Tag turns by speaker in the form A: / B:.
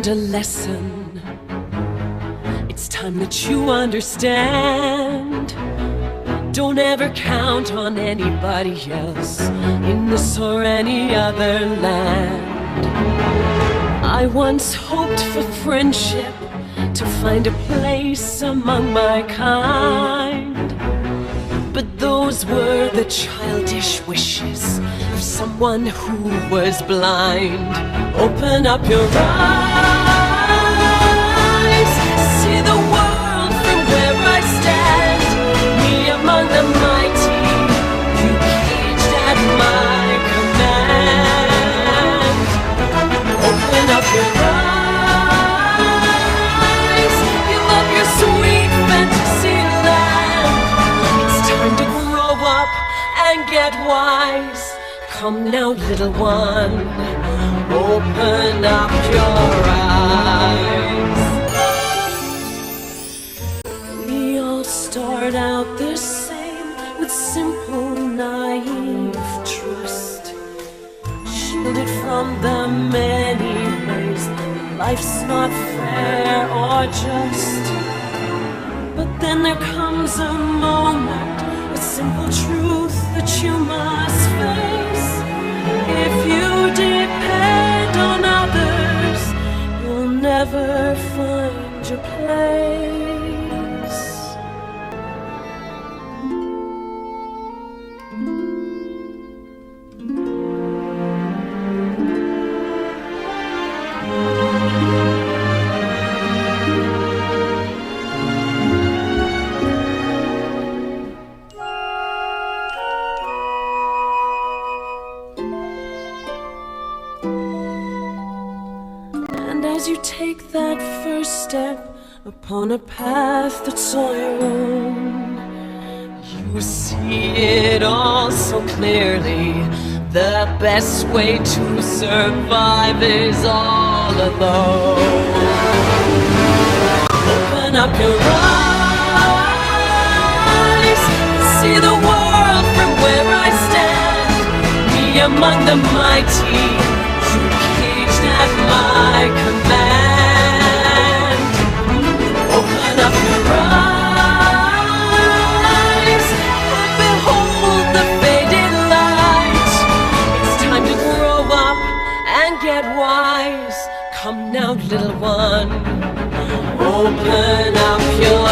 A: learned a lesson. It's time that you understand. Don't ever count on anybody else in this or any other land. I once hoped for friendship, to find a place among my kind, but those were the childish wishes of someone who was blind. Open up your eyes, see the world from where I stand. Me among the mighty, you caged at my command. Open up your eyes, give up your sweet fantasy land. It's time to grow up and get wise. Come now, little one, open up your eyes. We all start out the same, with simple, naive trust, shielded from the many ways life's not fair or just. But then there comes a moment, a simple truth that you must face. If you depend on others, you'll never find your place. As you take that first step upon a path that's all your own, you see it all so clearly. The best way to survive is all alone. Open up your eyes, see the world from where I stand. Me among the mighty, you caged at my command. Open up your eyes and behold the faded light. It's time to grow up and get wise. Come now, little one, open up your